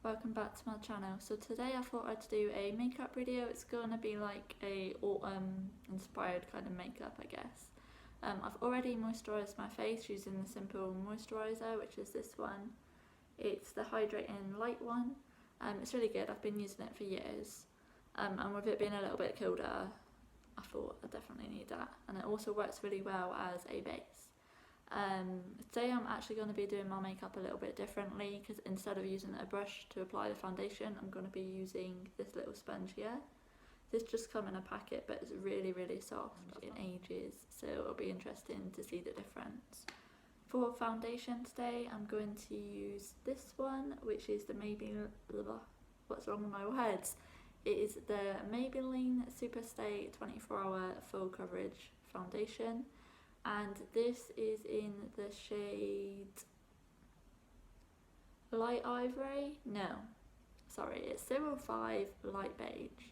welcome back to my channel. So today I thought I'd do a makeup video. It's gonna be like a autumn inspired kind of makeup, I guess. I've already moisturised my face using the simple moisturiser, which is this one. It's the hydrating light one. It's really good. I've been using it for years, and with it being a little bit colder, I thought I definitely need that, and it also works really well as a base. Today I'm actually going to be doing my makeup a little bit differently, because instead of using a brush to apply the foundation, I'm going to be using this little sponge here. This just comes in a packet, but it's really soft in ages, so it'll be interesting to see the difference. For foundation today, I'm going to use this one, which is the Maybelline, what's wrong with my words? It is the Maybelline Superstay 24 Hour Full Coverage Foundation. And this is in the shade Light Ivory? No, sorry, it's 05 Light Beige.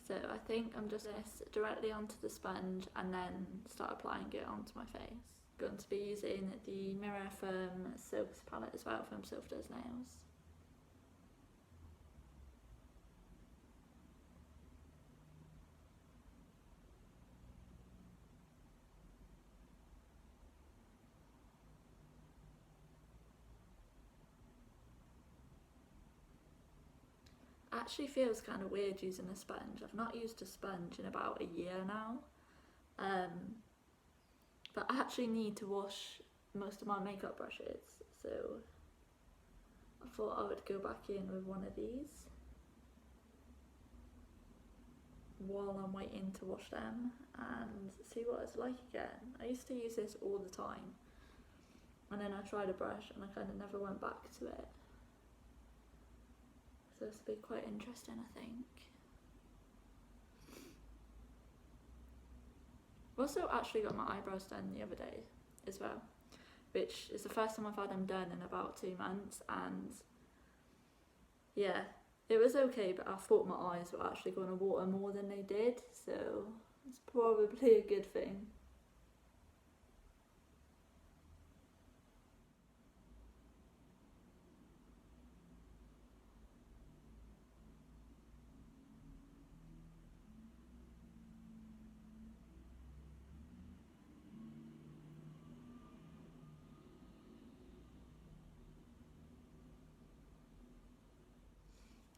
So I think I'm just going to directly onto the sponge and then start applying it onto my face. I'm going to be using the Mirror from Sylph's palette as well, from Sylph Does Nails. Actually feels kind of weird using a sponge. I've not used a sponge in about a year now, but I actually need to wash most of my makeup brushes, so I thought I would go back in with one of these while I'm waiting to wash them and see what it's like again. I used to use this all the time, and then I tried a brush and I kind of never went back to it. So this will be quite interesting, I think. I've also actually got my eyebrows done the other day as well, which is the first time I've had them done in about 2 months, and yeah, it was okay, but I thought my eyes were actually going to water more than they did, so it's probably a good thing.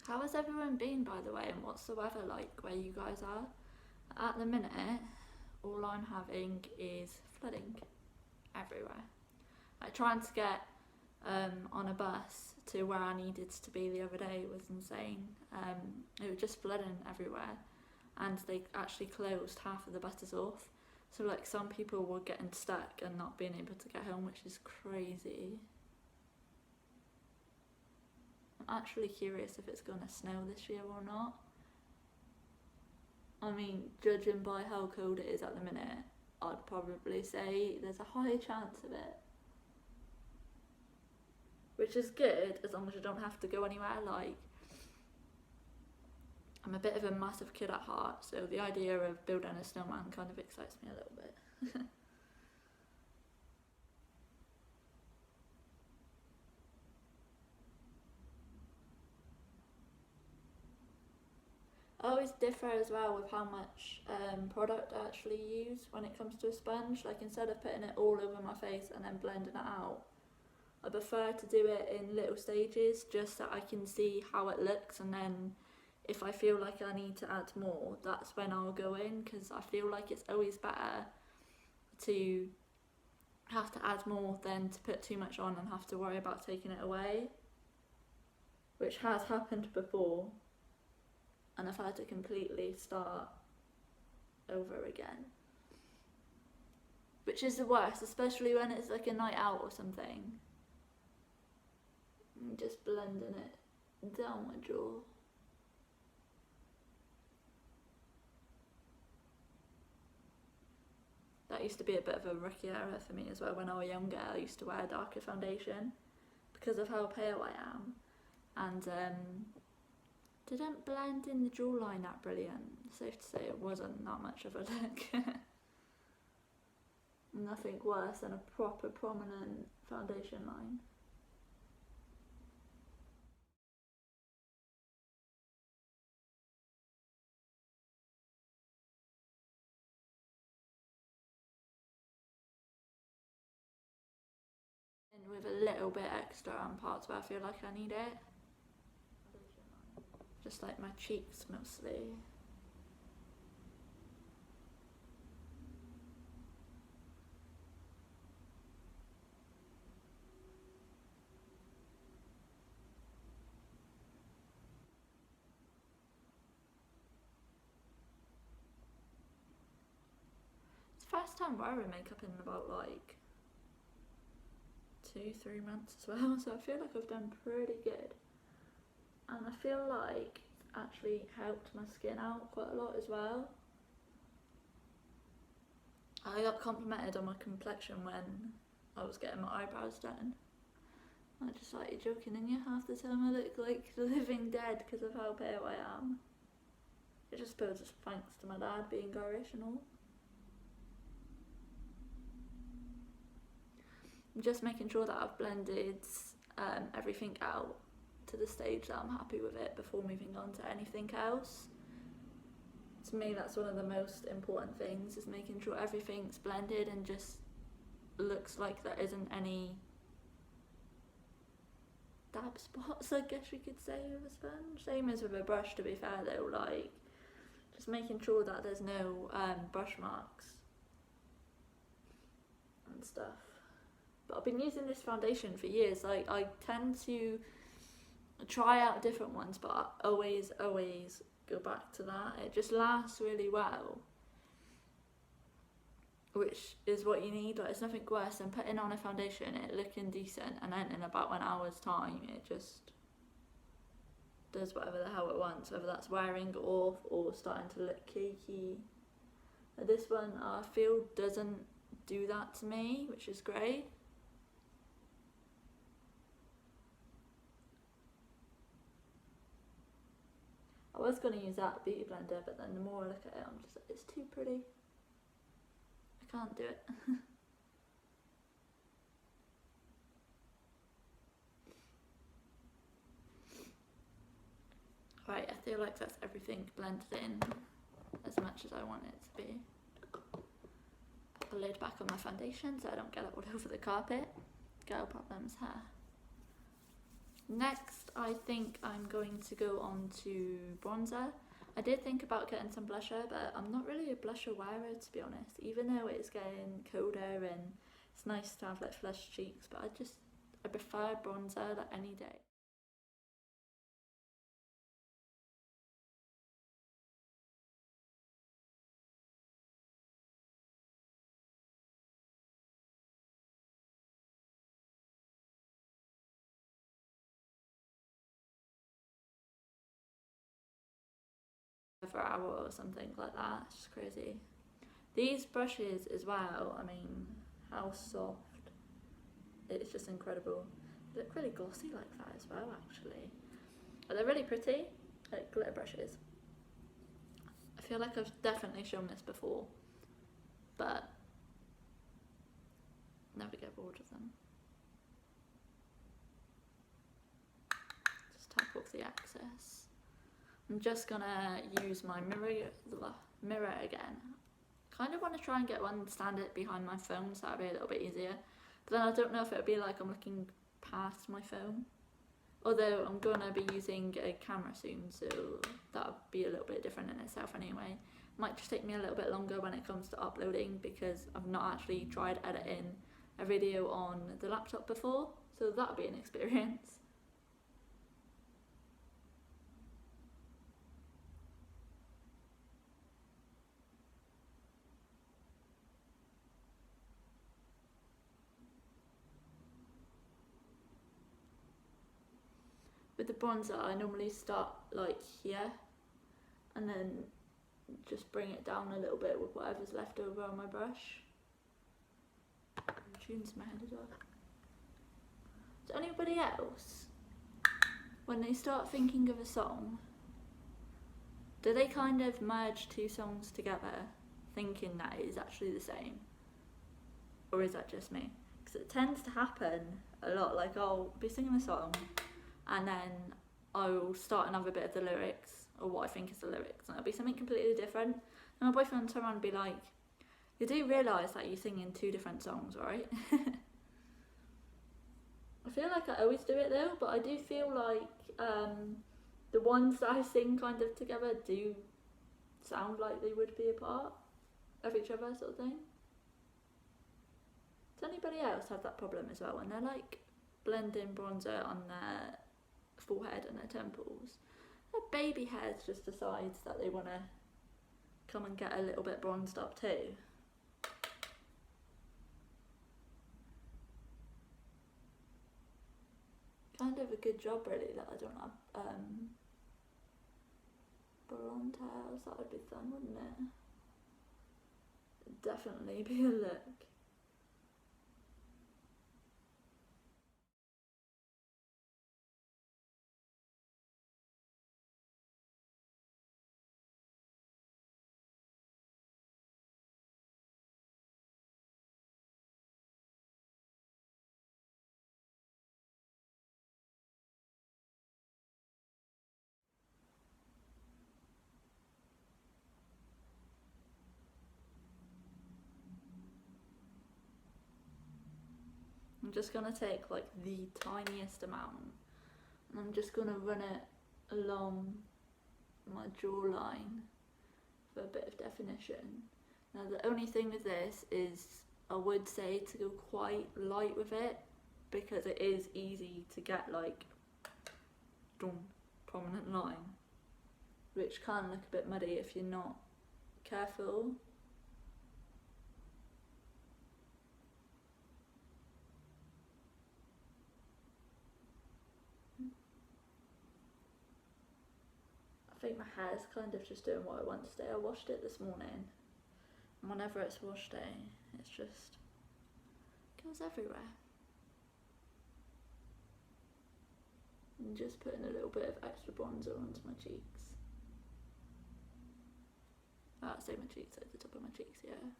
How has everyone been, by the way, and what's the weather like where you guys are? At the minute, all I'm having is flooding everywhere. Like, trying to get on a bus to where I needed to be the other day was insane. It was just flooding everywhere, and they actually closed half of the buses off. So like, some people were getting stuck and not being able to get home, which is crazy. I'm actually curious if it's going to snow this year or not. I mean, judging by how cold it is at the minute, I'd probably say there's a high chance of it. Which is good, as long as you don't have to go anywhere. Like, I'm a bit of a massive kid at heart, so the idea of building a snowman kind of excites me a little bit. I always differ as well with how much product I actually use when it comes to a sponge. Like, instead of putting it all over my face and then blending it out, I prefer to do it in little stages, just so I can see how it looks, and then if I feel like I need to add more, that's when I'll go in, because I feel like it's always better to have to add more than to put too much on and have to worry about taking it away, which has happened before, and I've had to completely start over again, which is the worst, especially when it's like a night out or something. I'm just blending it down my jaw. That used to be a bit of a rookie error for me as well. When I was younger, I used to wear darker foundation because of how pale I am, and didn't blend in the jawline that brilliant. Safe to say it wasn't that much of a look. Nothing worse than a proper prominent foundation line. with a little bit extra on parts where I feel like I need it. Just like my cheeks mostly. It's the first time wearing makeup in about like 2-3 months as well, so I feel like I've done pretty good. And I feel like it's actually helped my skin out quite a lot as well. I got complimented on my complexion when I was getting my eyebrows done. I just like, you're joking, and you half the time I look like the living dead because of how pale I am. I just suppose it's thanks to my dad being Irish and all. I'm just making sure that I've blended everything out to the stage that I'm happy with it before moving on to anything else. To me, that's one of the most important things, is making sure everything's blended and just looks like there isn't any dab spots, I guess we could say, with a sponge. Same as with a brush, to be fair though, like just making sure that there's no brush marks and stuff. But I've been using this foundation for years. Like, I tend to try out different ones, but I always go back to that. It just lasts really well, which is what you need. Like, it's nothing worse than putting on a foundation, it looking decent, and then in about an hour's time it just does whatever the hell it wants, whether that's wearing off or starting to look cakey. This one I feel doesn't do that to me, which is great. I was going to use that beauty blender, but then the more I look at it, I'm just like, it's too pretty. I can't do it. Right, I feel like that's everything blended in as much as I want it to be. Put the lid back on my foundation so I don't get it all over the carpet. Girl problems, huh? Next, I think I'm going to go on to bronzer. I did think about getting some blusher, but I'm not really a blusher wearer, to be honest, even though it's getting colder and it's nice to have like flushed cheeks, but I prefer bronzer like any day. For an hour or something like that. It's just crazy. These brushes as well, I mean, how soft. It's just incredible. They look really glossy like that as well, actually. But they're really pretty, like glitter brushes. I feel like I've definitely shown this before, but never get bored of them. Just tap off the excess. I'm just gonna use my mirror again. Kind of want to try and get one standard behind my phone, so that'll be a little bit easier. But then I don't know if it'll be like I'm looking past my phone. Although I'm gonna be using a camera soon, so that'll be a little bit different in itself anyway. Might just take me a little bit longer when it comes to uploading, because I've not actually tried editing a video on the laptop before, so that'll be an experience. With the bronzer, I normally start like here and then just bring it down a little bit with whatever's left over on my brush. Tunes my head as well. Does anybody else, when they start thinking of a song, do they kind of merge two songs together thinking that it is actually the same? Or is that just me? Because it tends to happen a lot. Like, I'll be singing a song and then I'll start another bit of the lyrics, or what I think is the lyrics, and it'll be something completely different. And my boyfriend will turn around and be like, you do realise that you're singing two different songs, right? I feel like I always do it though, but I do feel like the ones that I sing kind of together do sound like they would be a part of each other, sort of thing. Does anybody else have that problem as well when they're like blending bronzer on their forehead and their temples? Their baby hairs just decides that they want to come and get a little bit bronzed up too. Kind of a good job really that I don't have blonde hairs. That would be fun, wouldn't it? It'd definitely be a look. I'm just gonna take like the tiniest amount and I'm just gonna run it along my jawline for a bit of definition. Now the only thing with this is I would say to go quite light with it because it is easy to get like prominent line, which can look a bit muddy if you're not careful. I think my hair's kind of just doing what I want today. I washed it this morning, and whenever it's wash day, it's just goes everywhere. And just putting a little bit of extra bronzer onto my cheeks. I say my cheeks, at the top of my cheeks, yeah.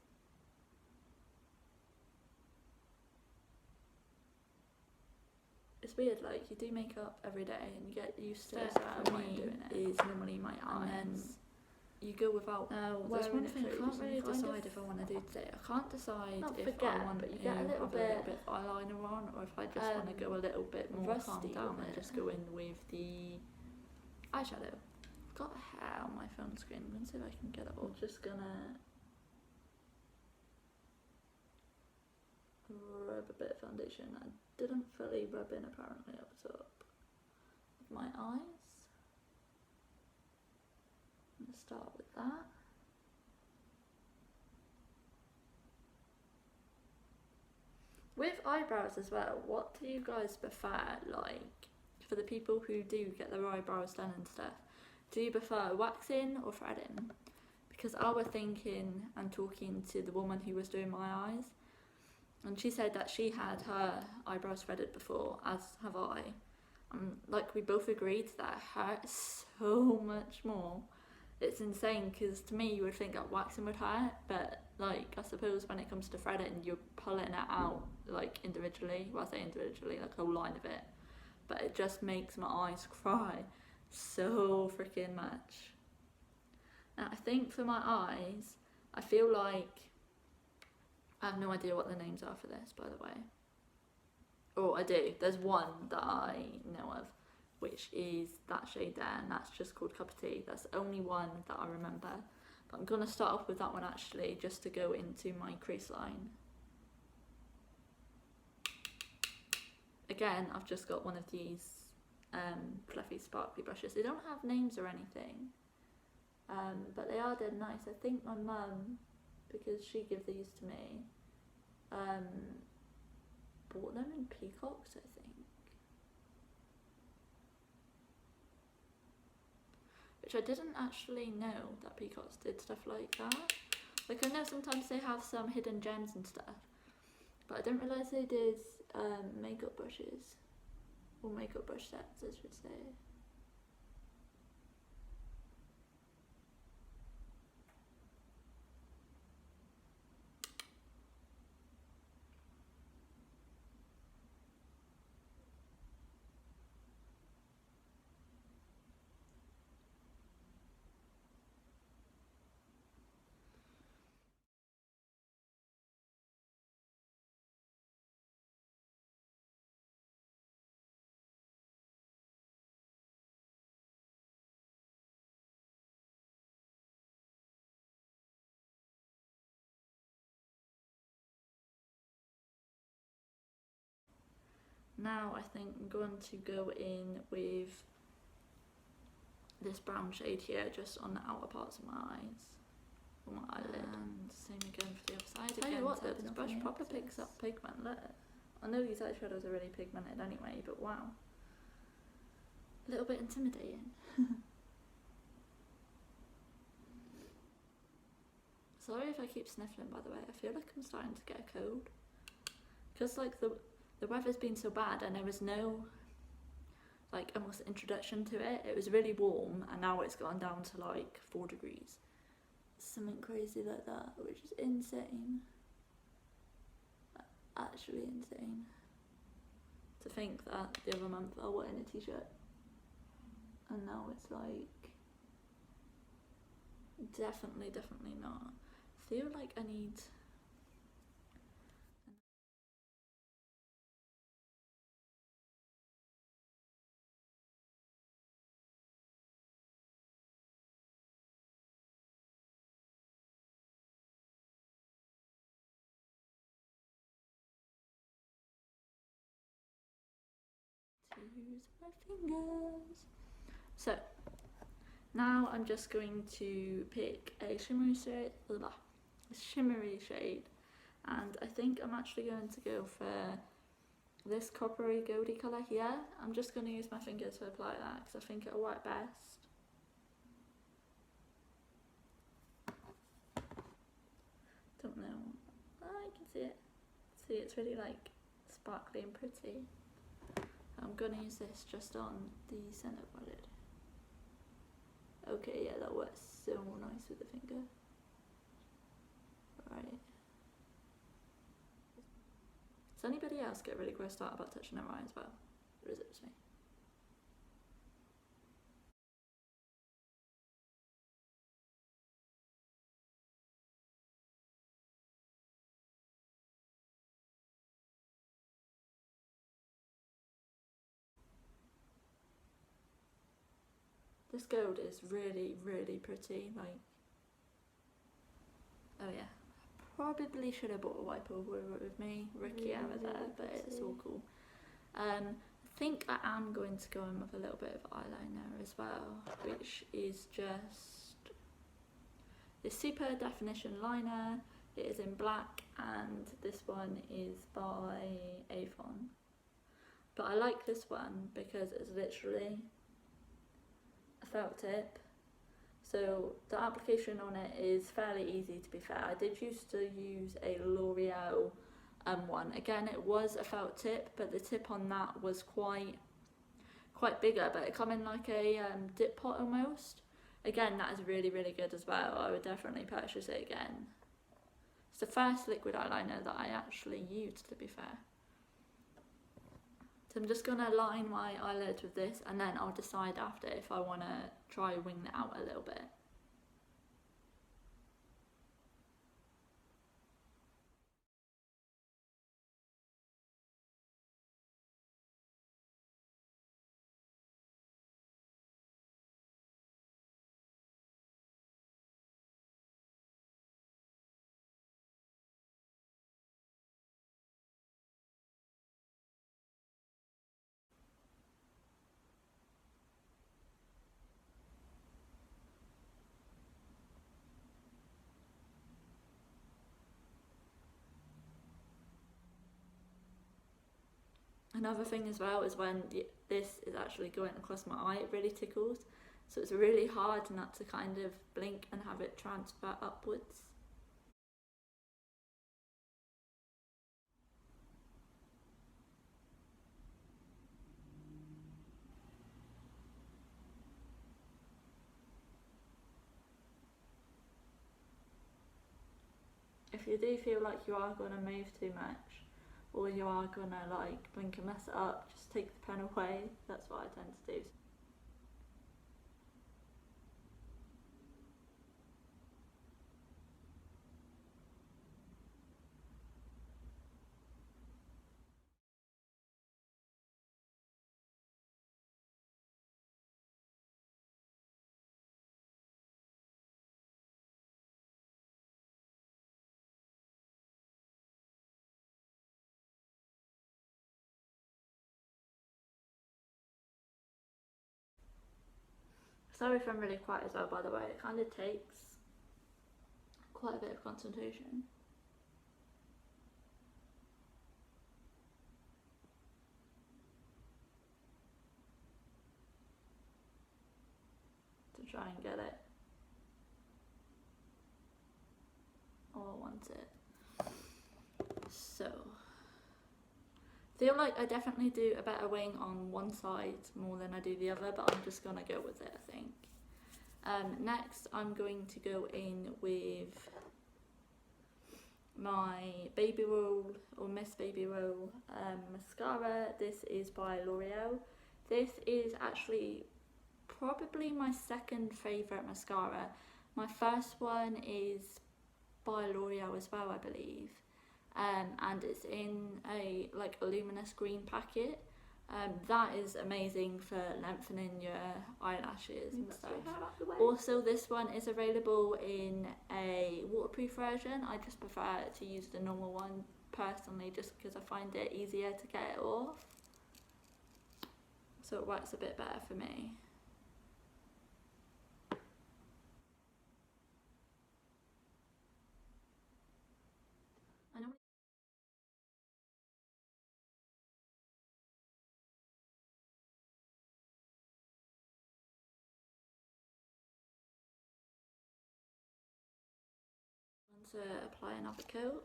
It's weird, like you do makeup every day and you get used to it. For me, doing it is normally my eyes. And then you go without. Now, there's one thing I can't really decide if I want to do today. I can't decide if I want to have a little bit of eyeliner on or if I just want to go a little bit more calm down and just go in with the eyeshadow. I've got hair on my phone screen. I'm going to see if I can get it all. I'm just going to rub a bit of foundation. I didn't fully rub in apparently up top of my eyes. I'm going to start with that. With eyebrows as well, what do you guys prefer, like, for the people who do get their eyebrows done and stuff? Do you prefer waxing or threading? Because I was thinking and talking to the woman who was doing my eyes, and she said that she had her eyebrows threaded before, as have I. Like, we both agreed that it hurts so much more. It's insane, because to me you would think that waxing would hurt, but like I suppose when it comes to threading you're pulling it out like individually. Well, I say individually, like a whole line of it, but it just makes my eyes cry so freaking much. Now I think for my eyes, I feel like I have no idea what the names are for this, by the way. Oh, I do. There's one that I know of, which is that shade there, and that's just called Cup of Tea. That's the only one that I remember. But I'm going to start off with that one actually, just to go into my crease line. Again, I've just got one of these fluffy sparkly brushes. They don't have names or anything, but they are dead nice. I think my mum, because she gave these to me, bought them in Peacocks, I think. Which I didn't actually know that Peacocks did stuff like that. Like, I know sometimes they have some hidden gems and stuff, but I didn't realise they did makeup brushes, or makeup brush sets, I should say. Now I think I'm going to go in with this brown shade here, just on the outer parts of my eyes, or my eyelid. And same again for the other side. Tell you what though, this brush proper picks up pigment, look. I know these eyeshadows are really pigmented anyway, but wow. A little bit intimidating. Sorry if I keep sniffling, by the way. I feel like I'm starting to get a cold. Because like the weather's been so bad and there was no like almost introduction to it. It was really warm and now it's gone down to like 4 degrees. Something crazy like that, which is insane. Actually insane. To think that the other month I was in a t-shirt and now it's like definitely not. I feel like I need to use my fingers. So now I'm just going to pick a shimmery shade, and I think I'm actually going to go for this coppery goldy colour here. I'm just going to use my finger to apply that because I think it'll work best. Don't know. Oh, you can see it. See, it's really like sparkly and pretty. I'm going to use this just on the centre of my lid. Okay, yeah, that works so nice with the finger. Right. Does anybody else get really grossed out about touching their eye as well? Or is it just me? This gold is really, really pretty, like, oh yeah. Probably should have brought a wipe over it with me, Ricky out of there, but it's all cool. I think I am going to go in with a little bit of eyeliner as well, which is just this super definition liner. It is in black and this one is by Avon. But I like this one because it's literally a felt tip. So the application on it is fairly easy, to be fair. I did used to use a L'Oreal one. Again, it was a felt tip, but the tip on that was quite bigger, but it come in like a dip pot almost. Again, that is really, really good as well. I would definitely purchase it again. It's the first liquid eyeliner that I actually used, to be fair. So I'm just going to line my eyelids with this and then I'll decide after if I want to try wing it out a little bit. Another thing as well is when this is actually going across my eye, it really tickles. So it's really hard not to kind of blink and have it transfer upwards. If you do feel like you are going to move too much, or you are going to like blink and mess it up, just take the pen away. That's what I tend to do. Sorry if I'm really quiet as well, by the way. It kind of takes quite a bit of concentration. To try and get it all I want it. So, feel like I definitely do a better wing on one side more than I do the other, but I'm just gonna go with it, I think. Next, I'm going to go in with my Baby Roll or Miss Baby Roll mascara. This is by L'Oreal. This is actually probably my second favourite mascara. My first one is by L'Oreal as well, I believe, and it's in a like a luminous green packet. That is amazing for lengthening your eyelashes and stuff. Also, this one is available in a waterproof version. I just prefer to use the normal one personally, just because I find it easier to get it off, so it works a bit better for me. I know to apply another coat.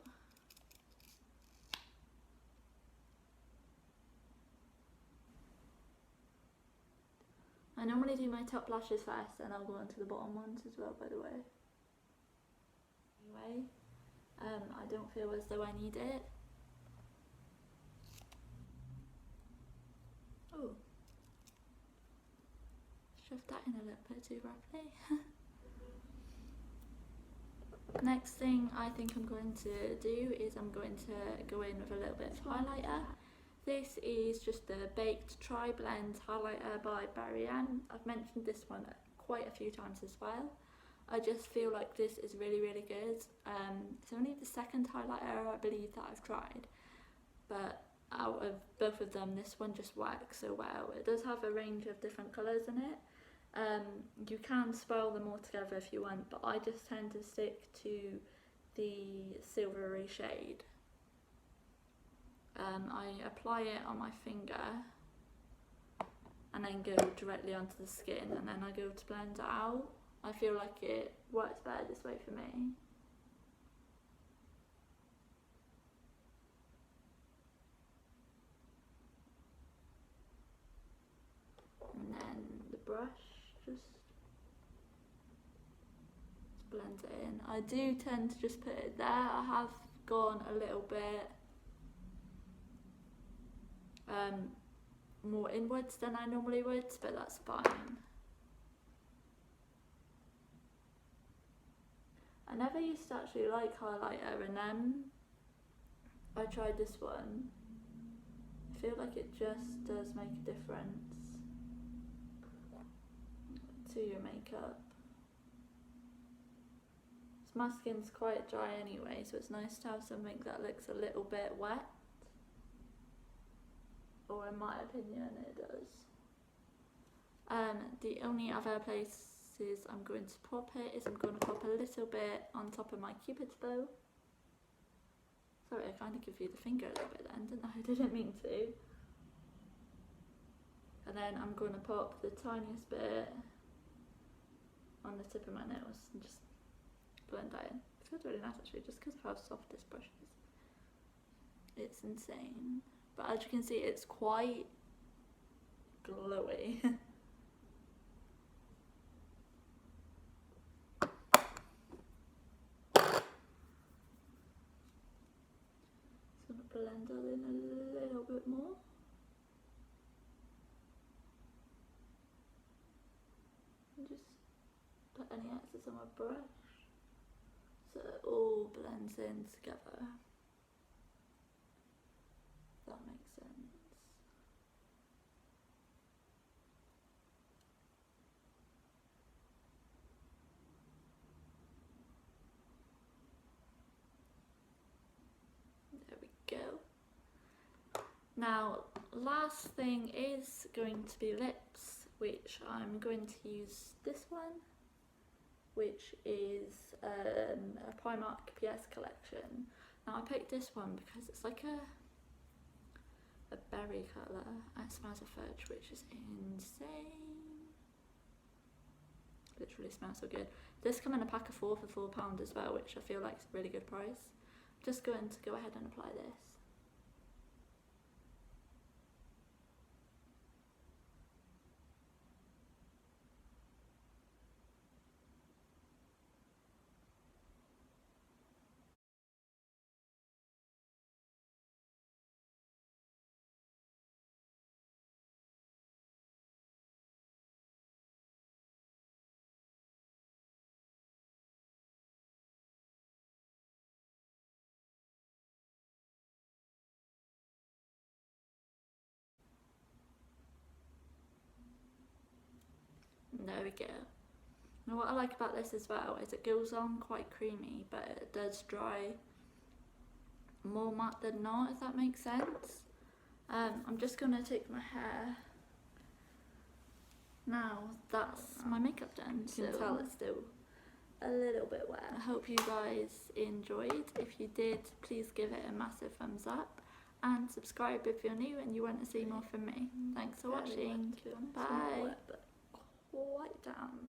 I normally do my top lashes first, and I'll go on to the bottom ones as well, by the way. Anyway, I don't feel as though I need it. Oh, shoved that in a little bit too rapidly. Next thing I think I'm going to do is I'm going to go in with a little bit of highlighter. This is just the Baked Tri-Blend Highlighter by Barry Ann. I've mentioned this one quite a few times as well. I just feel like this is really, really good. It's only the second highlighter I believe that I've tried, but out of both of them, this one just works so well. It does have a range of different colours in it. You can swirl them all together if you want, but I just tend to stick to the silvery shade. I apply it on my finger and then go directly onto the skin, and then I go to blend it out. I feel like it works better this way for me. And then the brush just blends it in. I do tend to just put it there. I have gone a little bit more inwards than I normally would, but that's fine. I never used to actually like highlighter, and then I tried this one. I feel like it just does make a difference to your makeup. My skin's quite dry anyway, so it's nice to have something that looks a little bit wet. Or in my opinion, it does. The only other places I'm going to pop it is I'm going to pop a little bit on top of my cupid's bow. Sorry, I kind of give you the finger a little bit then, didn't I? I didn't mean to. And then I'm going to pop the tiniest bit on the tip of my nails and just blend that in. It feels really nice actually, just because of how soft this brush is. It's insane. But as you can see, it's quite glowy. Just gonna blend it in a little bit more. And just put any excess on my brush so it all blends in together. That makes sense. There we go. Now, last thing is going to be lips. which I'm going to use this one, which is a Primark PS collection. Now I picked this one because it's like a berry colour and it smells of fudge, which is insane. Literally smells so good. This come in a pack of 4 for £4 as well, which I feel like is a really good price. I'm just going to go ahead and apply this. There we go. Now what I like about this as well is it goes on quite creamy, but it does dry more matte than not, if that makes sense. I'm just gonna take my hair. Now that's my makeup done. You can tell it's still a little bit wet. I hope you guys enjoyed. If you did, please give it a massive thumbs up and subscribe if you're new and you want to see more from me. Thanks for watching. Bye. Quite down.